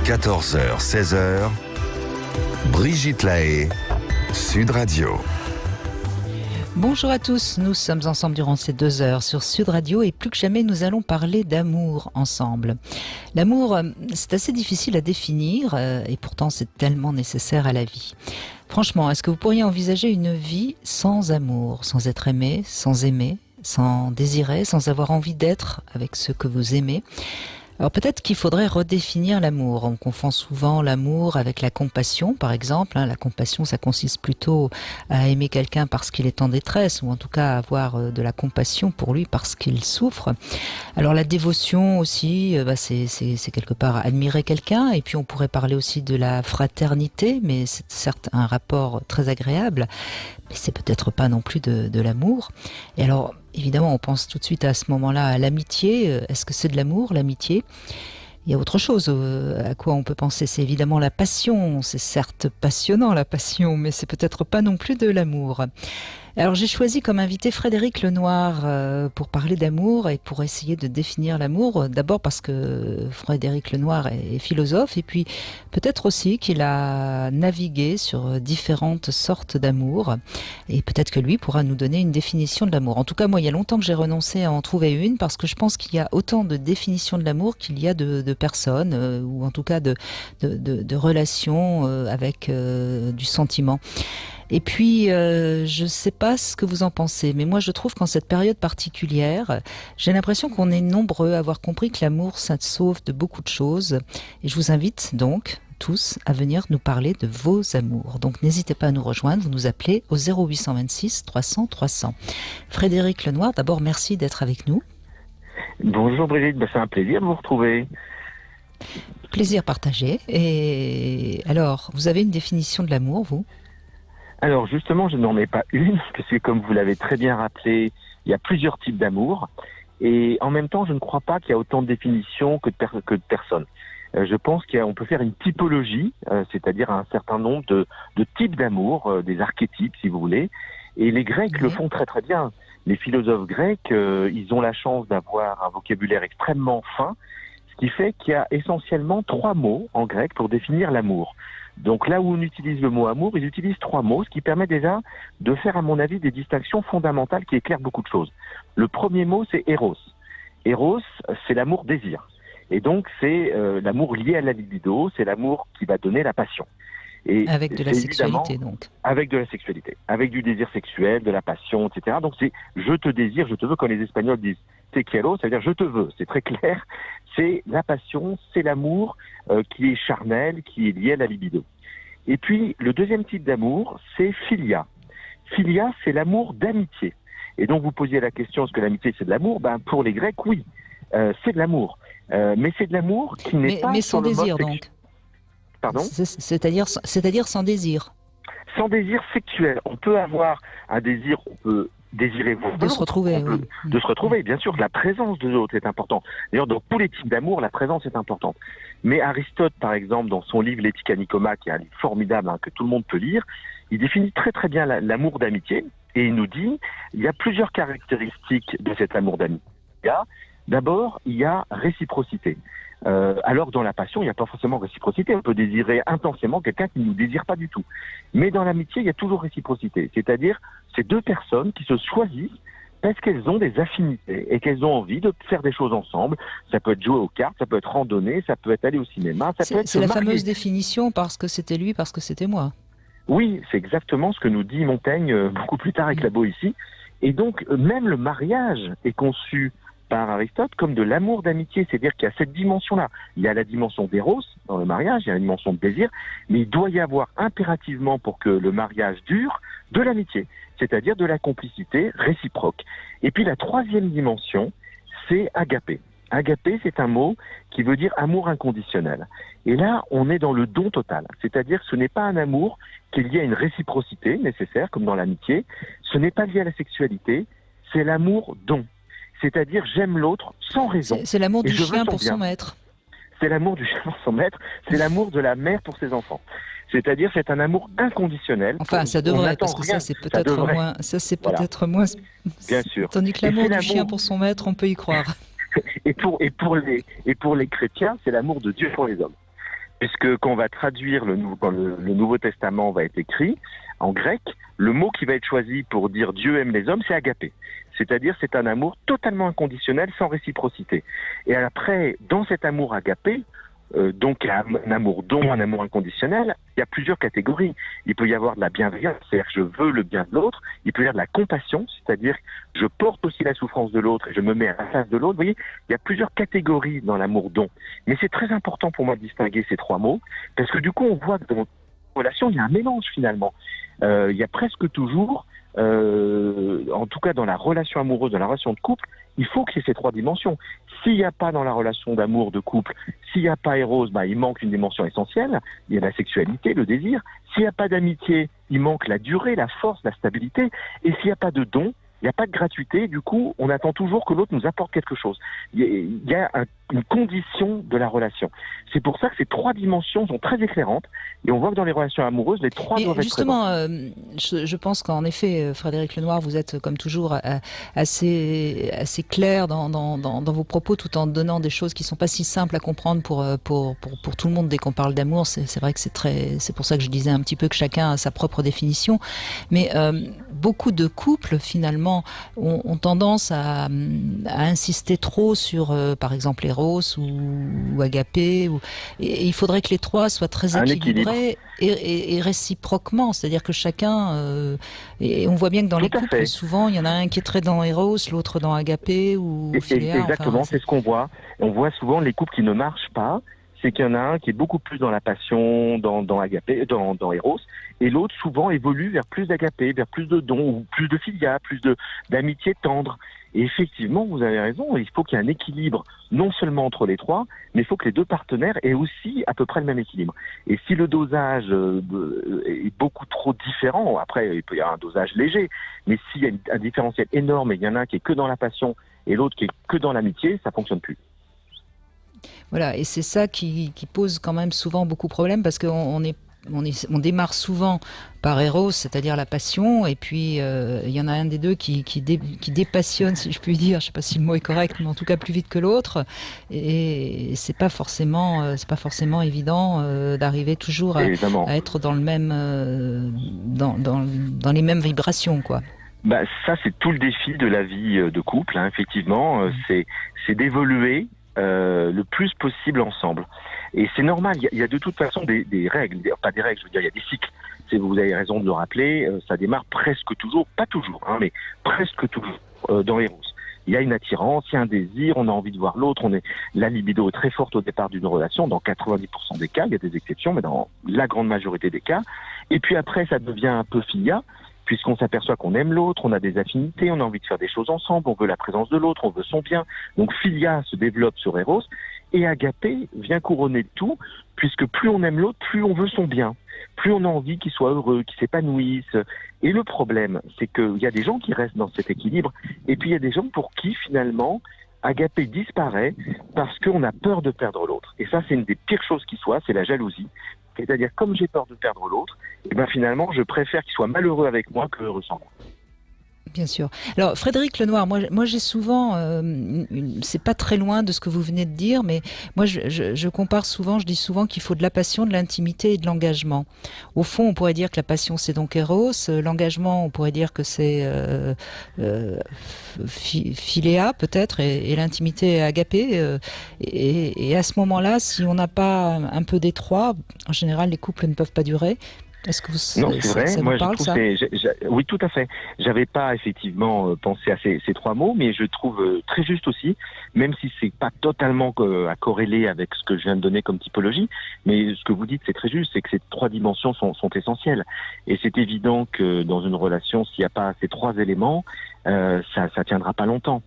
14h, 16h, Brigitte Lahaie, Sud Radio. Bonjour à tous, nous sommes ensemble durant ces 2 heures sur Sud Radio et plus que jamais nous allons parler d'amour ensemble. L'amour, c'est assez difficile à définir et pourtant c'est tellement nécessaire à la vie. Franchement, est-ce que vous pourriez envisager une vie sans amour, sans être aimé, sans désirer, sans avoir envie d'être avec ceux que vous aimez ? Alors peut-être qu'il faudrait redéfinir l'amour. On confond souvent l'amour avec la compassion, par exemple. La compassion, ça consiste plutôt à aimer quelqu'un parce qu'il est en détresse, ou en tout cas à avoir de la compassion pour lui parce qu'il souffre. Alors la dévotion aussi, c'est quelque part admirer quelqu'un. Et puis on pourrait parler aussi de la fraternité, mais c'est certes un rapport très agréable, mais c'est peut-être pas non plus de l'amour. Et alors, évidemment, on pense tout de suite à ce moment-là à l'amitié. Est-ce que c'est de l'amour, l'amitié ? Il y a autre chose à quoi on peut penser, c'est évidemment la passion. C'est certes passionnant la passion, mais c'est peut-être pas non plus de l'amour. Alors j'ai choisi comme invité Frédéric Lenoir pour parler d'amour et pour essayer de définir l'amour. D'abord parce que Frédéric Lenoir est philosophe et puis peut-être aussi qu'il a navigué sur différentes sortes d'amour et peut-être que lui pourra nous donner une définition de l'amour. En tout cas, moi, il y a longtemps que j'ai renoncé à en trouver une parce que je pense qu'il y a autant de définitions de l'amour qu'il y a de personnes ou en tout cas de relations avec du sentiment. Et puis, je ne sais pas ce que vous en pensez, mais moi je trouve qu'en cette période particulière, j'ai l'impression qu'on est nombreux à avoir compris que l'amour, ça sauve de beaucoup de choses. Et je vous invite donc tous à venir nous parler de vos amours. Donc n'hésitez pas à nous rejoindre, vous nous appelez au 0826 300 300. Frédéric Lenoir, d'abord merci d'être avec nous. Bonjour Brigitte, c'est un plaisir de vous retrouver. Plaisir partagé. Et alors, vous avez une définition de l'amour, vous ? Alors justement, je n'en ai pas une, parce que comme vous l'avez très bien rappelé, il y a plusieurs types d'amour. Et en même temps, je ne crois pas qu'il y a autant de définitions que de personnes. Je pense qu'on peut faire une typologie, c'est-à-dire un certain nombre de types d'amour, des archétypes si vous voulez. Et les Grecs le font très très bien. Les philosophes grecs, ils ont la chance d'avoir un vocabulaire extrêmement fin, ce qui fait qu'il y a essentiellement 3 mots en grec pour définir l'amour. Donc là où on utilise le mot amour, ils utilisent 3 mots, ce qui permet déjà de faire, à mon avis, des distinctions fondamentales qui éclairent beaucoup de choses. Le premier mot, c'est Eros. Eros, c'est l'amour-désir. Et donc, c'est l'amour lié à la libido, c'est l'amour qui va donner la passion. Et avec de la sexualité, donc. Avec de la sexualité, avec du désir sexuel, de la passion, etc. Donc c'est « je te désire, je te veux », quand les Espagnols disent « te quiero », ça veut dire « je te veux », c'est très clair. C'est la passion, c'est l'amour qui est charnel, qui est lié à la libido. Et puis, le deuxième type d'amour, c'est philia. Philia, c'est l'amour d'amitié. Et donc, vous posiez la question, est-ce que l'amitié, c'est de l'amour ? Pour les Grecs, oui, c'est de l'amour. Mais c'est de l'amour qui n'est pas... Mais sans désir, donc. Pardon ? C'est-à-dire sans désir. Sans désir sexuel. On peut avoir un désir, on peut désirer de se retrouver, oui. De se retrouver, bien sûr, la présence de l'autre est importante. D'ailleurs, dans tous les types d'amour, la présence est importante. Mais Aristote, par exemple, dans son livre L'éthique à Nicoma, qui est un livre formidable que tout le monde peut lire, il définit très très bien l'amour d'amitié et il nous dit il y a plusieurs caractéristiques de cet amour d'amitié. D'abord, il y a réciprocité. Alors que dans la passion, il n'y a pas forcément réciprocité. On peut désirer intensément quelqu'un qui ne nous désire pas du tout. Mais dans l'amitié, il y a toujours réciprocité. C'est-à-dire, c'est 2 personnes qui se choisissent parce qu'elles ont des affinités et qu'elles ont envie de faire des choses ensemble. Ça peut être jouer aux cartes, ça peut être randonner, ça peut être aller au cinéma, ça peut être c'est la fameuse définition parce que c'était lui, parce que c'était moi. Oui, c'est exactement ce que nous dit Montaigne beaucoup plus tard avec la Boétie. Et donc, même le mariage est conçu par Aristote comme de l'amour d'amitié, c'est-à-dire qu'il y a cette dimension-là. Il y a la dimension d'éros dans le mariage, il y a la dimension de désir, mais il doit y avoir impérativement, pour que le mariage dure, de l'amitié, c'est-à-dire de la complicité réciproque. Et puis la 3e dimension, c'est agapé. Agapé, c'est un mot qui veut dire amour inconditionnel. Et là, on est dans le don total, c'est-à-dire que ce n'est pas un amour qui est lié à une réciprocité nécessaire, comme dans l'amitié, ce n'est pas lié à la sexualité, c'est l'amour don. C'est-à-dire, j'aime l'autre sans raison. C'est l'amour du chien pour son maître. C'est l'amour du chien pour son maître, c'est l'amour de la mère pour ses enfants. C'est-à-dire, c'est un amour inconditionnel. Enfin, ça devrait, parce que ça, c'est peut-être moins... Ça, c'est peut-être moins... Bien sûr. Tandis que l'amour du chien pour son maître, on peut y croire. et pour les chrétiens, c'est l'amour de Dieu pour les hommes. Puisque quand on va traduire quand le Nouveau Testament va être écrit en grec, le mot qui va être choisi pour dire Dieu aime les hommes, c'est agapé. C'est-à-dire c'est un amour totalement inconditionnel, sans réciprocité. Et après, dans cet amour agapé, donc un amour don, un amour inconditionnel, il y a plusieurs catégories. Il peut y avoir de la bienveillance, c'est-à-dire que je veux le bien de l'autre. Il peut y avoir de la compassion, c'est-à-dire que je porte aussi la souffrance de l'autre et je me mets à la place de l'autre. Vous voyez, il y a plusieurs catégories dans l'amour don. Mais c'est très important pour moi de distinguer ces trois mots, parce que du coup, on voit que dans notre relation, il y a un mélange finalement. Il y a presque toujours, en tout cas dans la relation amoureuse, dans la relation de couple, il faut qu'il y ait ces trois dimensions. S'il n'y a pas dans la relation d'amour, de couple, s'il n'y a pas Eros, il manque une dimension essentielle, il y a la sexualité, le désir. S'il n'y a pas d'amitié, il manque la durée, la force, la stabilité. Et s'il n'y a pas de don, il n'y a pas de gratuité, du coup, on attend toujours que l'autre nous apporte quelque chose. Il y a une condition de la relation. C'est pour ça que ces trois dimensions sont très éclairantes, et on voit que dans les relations amoureuses, les trois doivent être justement, je pense qu'en effet, Frédéric Lenoir, vous êtes comme toujours assez clair dans vos propos, tout en donnant des choses qui sont pas si simples à comprendre pour tout le monde dès qu'on parle d'amour. C'est vrai que c'est pour ça que je disais un petit peu que chacun a sa propre définition, mais beaucoup de couples finalement ont tendance à insister trop sur, par exemple, Eros ou agapé. Et il faudrait que les trois soient très équilibrés et réciproquement. C'est-à-dire que chacun... et on voit bien que dans les couples, souvent, il y en a un qui est très dans Eros, l'autre dans agapé ou philéa. Exactement, c'est ce qu'on voit. On voit souvent les couples qui ne marchent pas. C'est qu'il y en a un qui est beaucoup plus dans la passion, dans agapé, dans Eros, et l'autre souvent évolue vers plus d'agapé, vers plus de dons, ou plus de philia, plus d'amitié tendre. Et effectivement, vous avez raison, il faut qu'il y ait un équilibre, non seulement entre les trois, mais il faut que les deux partenaires aient aussi à peu près le même équilibre. Et si le dosage est beaucoup trop différent, après il peut y avoir un dosage léger, mais s'il y a un différentiel énorme et il y en a un qui est que dans la passion et l'autre qui est que dans l'amitié, ça fonctionne plus. Voilà, et c'est ça qui pose quand même souvent beaucoup de problèmes, parce qu'on démarre souvent par Eros, c'est-à-dire la passion, et puis il y en a un des deux qui dépassionne, si je puis dire, je ne sais pas si le mot est correct, mais en tout cas plus vite que l'autre, et c'est pas forcément évident d'arriver toujours à être dans le même, dans les mêmes vibrations, quoi. Ça, c'est tout le défi de la vie de couple, hein, effectivement, c'est d'évoluer le plus possible ensemble. Et c'est normal, il y a de toute façon des règles, pas des règles, je veux dire, il y a des cycles. Vous avez raison de le rappeler, ça démarre presque toujours, pas toujours, hein, mais presque toujours dans Eros. Il y a une attirance, il y a un désir, on a envie de voir l'autre, la libido est très forte au départ d'une relation, dans 90% des cas, il y a des exceptions, mais dans la grande majorité des cas. Et puis après, ça devient un peu philia, puisqu'on s'aperçoit qu'on aime l'autre, on a des affinités, on a envie de faire des choses ensemble, on veut la présence de l'autre, on veut son bien. Donc philia se développe sur Eros, et agapé vient couronner tout, puisque plus on aime l'autre, plus on veut son bien, plus on a envie qu'il soit heureux, qu'il s'épanouisse. Et le problème, c'est qu'il y a des gens qui restent dans cet équilibre, et puis il y a des gens pour qui finalement agapé disparaît parce qu'on a peur de perdre l'autre. Et ça, c'est une des pires choses qui soit, c'est la jalousie. C'est-à-dire, comme j'ai peur de perdre l'autre, et finalement, je préfère qu'il soit malheureux avec moi que heureux sans moi. Bien sûr. Alors, Frédéric Lenoir, moi j'ai souvent, c'est pas très loin de ce que vous venez de dire, mais moi je compare souvent, je dis souvent qu'il faut de la passion, de l'intimité et de l'engagement. Au fond, on pourrait dire que la passion c'est donc Eros, l'engagement on pourrait dire que c'est philéa peut-être, et l'intimité agapé. Et à ce moment-là, si on n'a pas un peu des trois, en général les couples ne peuvent pas durer. Est-ce que non, c'est vrai. Ça moi, vous parle, je trouve ça oui, tout à fait. J'avais pas effectivement pensé à ces trois mots, mais je trouve très juste aussi, même si c'est pas totalement à corréler avec ce que je viens de donner comme typologie. Mais ce que vous dites, c'est très juste, c'est que ces trois dimensions sont essentielles. Et c'est évident que dans une relation, s'il n'y a pas ces trois éléments, ça tiendra pas longtemps.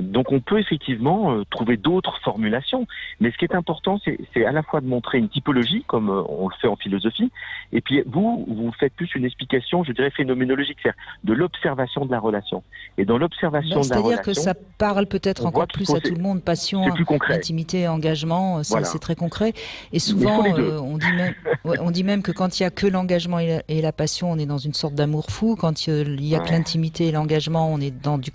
Donc on peut effectivement trouver d'autres formulations, mais ce qui est important, c'est à la fois de montrer une typologie, comme on le fait en philosophie, et puis vous faites plus une explication, je dirais phénoménologique, c'est-à-dire de l'observation de la relation. Et dans l'observation de la relation... C'est-à-dire que ça parle peut-être encore plus à tout le monde, passion, intimité, engagement, voilà. C'est très concret. Et souvent, on dit même que quand il n'y a que l'engagement et la passion, on est dans une sorte d'amour fou. Quand il n'y a que l'intimité et l'engagement, moment on est dans du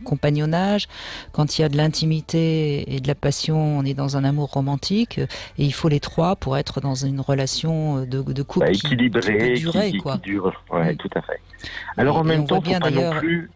compagnonnage, quand il y a de l'intimité et de la passion, on est dans un amour romantique, et il faut les trois pour être dans une relation de couple équilibrée, qui peut durer, qui dure. Ouais, tout à fait. Alors Et en même on temps, voit bien faut pas non d'ailleurs. plus.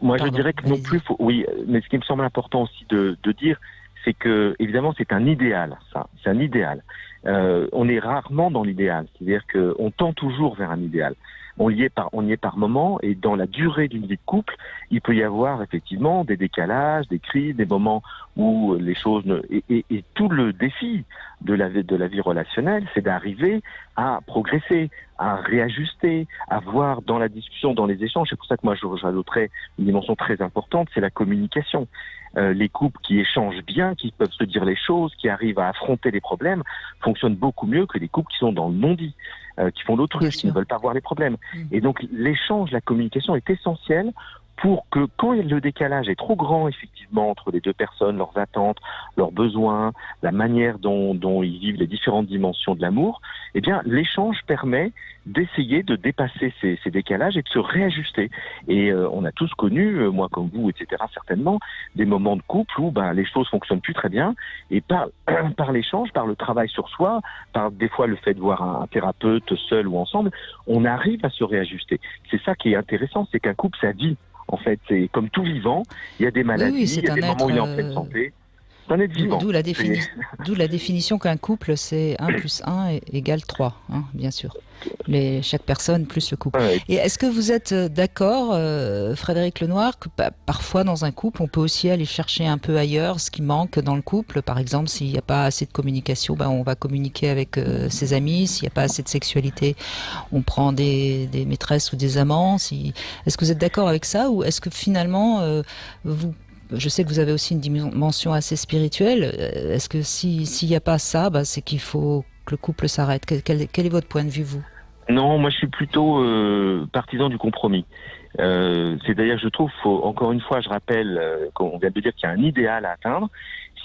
Moi, je dirais que non plus. Oui, mais ce qui me semble important aussi de dire, c'est que évidemment, c'est un idéal. Ça, c'est un idéal. On est rarement dans l'idéal, c'est-à-dire qu'on tend toujours vers un idéal. On y est par moment, et dans la durée d'une vie de couple, il peut y avoir effectivement des décalages, des crises, des moments où les choses et tout le défi de la vie relationnelle, c'est d'arriver à progresser, à réajuster, à voir dans la discussion, dans les échanges. C'est pour ça que moi j'ajouterais une dimension très importante, c'est la communication. Les couples qui échangent bien, qui peuvent se dire les choses, qui arrivent à affronter les problèmes, fonctionnent beaucoup mieux que les couples qui sont dans le non-dit, qui font l'autruche, qui ne veulent pas voir les problèmes. Et donc l'échange, la communication est essentielle pour que quand le décalage est trop grand, effectivement, entre les deux personnes, leurs attentes, leurs besoins, la manière dont ils vivent les différentes dimensions de l'amour, eh bien, l'échange permet d'essayer de dépasser ces décalages et de se réajuster. Et on a tous connu, moi comme vous, etc., certainement, des moments de couple où les choses fonctionnent plus très bien. Et par l'échange, par le travail sur soi, par des fois le fait de voir un thérapeute seul ou ensemble, on arrive à se réajuster. C'est ça qui est intéressant, c'est qu'un couple, ça vit. En fait, c'est comme tout vivant, il y a des maladies, il y a des moments où il est en pleine santé. C'est un être vivant. D'où la définition qu'un couple, c'est 1 + 1 égale 3, hein, bien sûr. Chaque personne plus le couple. Ouais. Et est-ce que vous êtes d'accord, Frédéric Lenoir, que parfois dans un couple, on peut aussi aller chercher un peu ailleurs ce qui manque dans le couple? Par exemple, s'il n'y a pas assez de communication, on va communiquer avec ses amis. S'il n'y a pas assez de sexualité, on prend des maîtresses ou des amants. Est-ce que vous êtes d'accord avec ça, ou est-ce que finalement, je sais que vous avez aussi une dimension assez spirituelle. Est-ce que s'il n'y a pas ça, c'est qu'il faut que le couple s'arrête? Quel est votre point de vue, vous? Non, moi je suis plutôt partisan du compromis. C'est-à-dire, je trouve, encore une fois, je rappelle qu'on vient de dire qu'il y a un idéal à atteindre.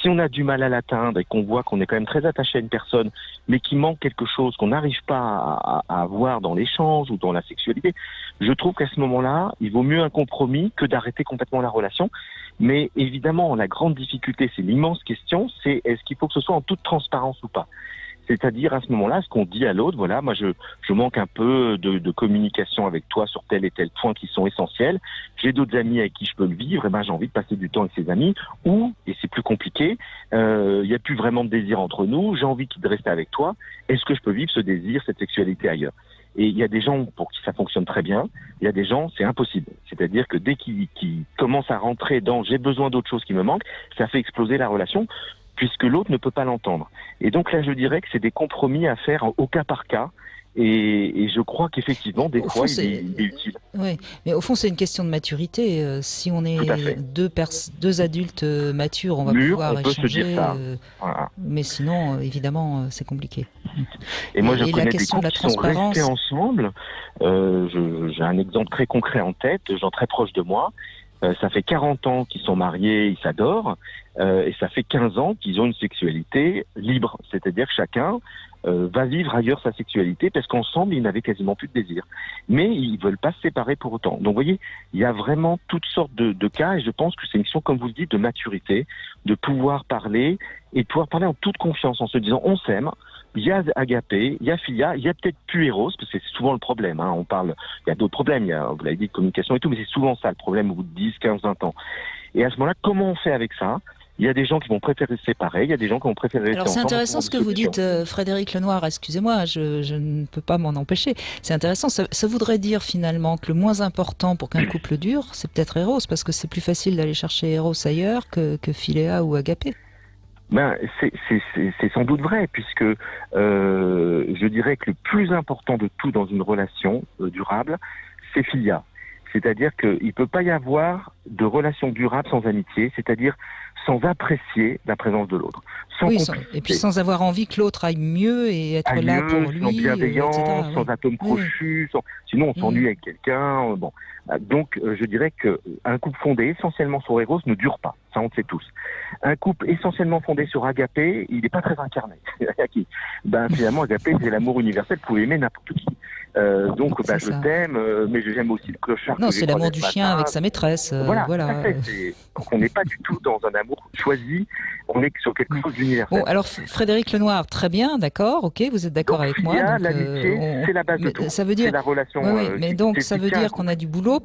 Si on a du mal à l'atteindre et qu'on voit qu'on est quand même très attaché à une personne, mais qu'il manque quelque chose qu'on n'arrive pas à avoir dans l'échange ou dans la sexualité, je trouve qu'à ce moment-là, il vaut mieux un compromis que d'arrêter complètement la relation. Mais évidemment, la grande difficulté, c'est l'immense question, c'est est-ce qu'il faut que ce soit en toute transparence ou pas? C'est-à-dire, à ce moment-là, ce qu'on dit à l'autre, voilà, moi je manque un peu de communication avec toi sur tel et tel point qui sont essentiels. J'ai d'autres amis avec qui je peux le vivre, et j'ai envie de passer du temps avec ces amis. Ou, et c'est plus compliqué, il n'y a plus vraiment de désir entre nous, j'ai envie de rester avec toi. Est-ce que je peux vivre ce désir, cette sexualité ailleurs? Et il y a des gens pour qui ça fonctionne très bien, il y a des gens, c'est impossible. C'est-à-dire que dès qu'ils commencent à rentrer dans « j'ai besoin d'autre chose qui me manque », ça fait exploser la relation, puisque l'autre ne peut pas l'entendre. Et donc là, je dirais que c'est des compromis à faire au cas par cas. Et je crois qu'effectivement, des fois, il est utile. Oui, mais au fond, c'est une question de maturité. Si on est deux adultes matures, on va pouvoir échanger. Se dire ça. Voilà. Mais sinon, évidemment, c'est compliqué. Et moi, je connais des couples qui sont restés ensemble. J'ai un exemple très concret en tête, des gens très proches de moi. Ça fait 40 ans qu'ils sont mariés, ils s'adorent, et ça fait 15 ans qu'ils ont une sexualité libre. C'est-à-dire que chacun va vivre ailleurs sa sexualité parce qu'ensemble, ils n'avaient quasiment plus de désir. Mais ils veulent pas se séparer pour autant. Donc, vous voyez, il y a vraiment toutes sortes de cas, et je pense que c'est une question, comme vous le dites, de maturité, de pouvoir parler, et de pouvoir parler en toute confiance, en se disant, on s'aime. Il y a agapé, il y a philia, il y a peut-être plus éros, parce que c'est souvent le problème. On parle, il y a d'autres problèmes, vous l'avez dit, de communication et tout, mais c'est souvent ça le problème au bout de 10, 15, 20 ans. Et à ce moment-là, comment on fait avec ça? Il y a des gens qui vont préférer se séparer, il y a des gens qui vont préférer rester ensemble. Alors c'est intéressant ce que vous dites, Frédéric Lenoir, excusez-moi, je ne peux pas m'en empêcher. C'est intéressant, ça voudrait dire finalement que le moins important pour qu'un couple dure, c'est peut-être Eros, parce que c'est plus facile d'aller chercher Eros ailleurs que Philéa ou Agapé. C'est sans doute vrai, puisque je dirais que le plus important de tout dans une relation durable, c'est Philia. C'est-à-dire qu'il ne peut pas y avoir de relation durable sans amitié, c'est-à-dire sans apprécier la présence de l'autre. Et puis sans avoir envie que l'autre aille mieux et être là pour lui. Sans bienveillance, etc. sans atome crochu, sinon on s'ennuie avec quelqu'un. Donc je dirais qu'un couple fondé essentiellement sur Eros ne dure pas, ça on le sait tous. Un couple essentiellement fondé sur Agapé, il n'est pas très incarné. Finalement Agapé c'est l'amour universel, vous pouvez aimer n'importe qui. Donc, C'est je ça. t'aime, mais j'aime aussi le clochard. Non, que j'ai c'est l'amour croisé du ce chien matin. avec sa maîtresse. Voilà, tout Voilà. à fait. Donc, on n'est pas du tout dans un amour choisi, on est sur quelque Non. chose d'universel. Bon, alors Frédéric Lenoir, très bien, d'accord, ok, vous êtes d'accord Donc, avec il moi. y a Donc, l'amitié, c'est la base de mais tout. ça veut C'est dire, la relation. oui, mais donc ça qui veut tient un dire qu'on couple. a du boulot.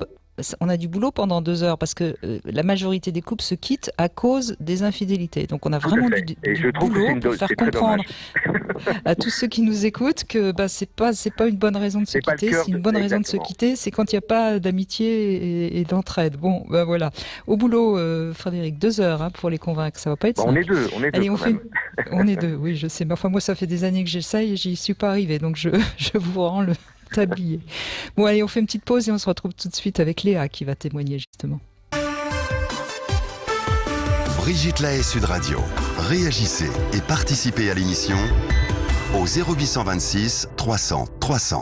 On a du boulot pendant 2 heures parce que la majorité des couples se quittent à cause des infidélités. Donc on a Tout à vraiment fait. du Et je trouve que boulot c'est une pour dose, faire c'est très comprendre dommage. à tous ceux qui nous écoutent que c'est pas une bonne raison de se C'est pas le quitter. cœur Si une de- bonne raison de se exactement. quitter, c'est quand il n'y a pas d'amitié et d'entraide. Bon, voilà. Au boulot, Frédéric, 2 heures pour les convaincre. Ça va pas être Bon, simple. on est deux Allez, quand même. on est deux, oui, je sais. Mais enfin, moi, ça fait des années que j'essaye et j'y suis pas arrivée. Donc, je vous rends le tablier. Bon, allez, on fait une petite pause et on se retrouve tout de suite avec Léa qui va témoigner, justement. Brigitte Lahaie, Sud Radio. Réagissez et participez à l'émission au 0826 300 300.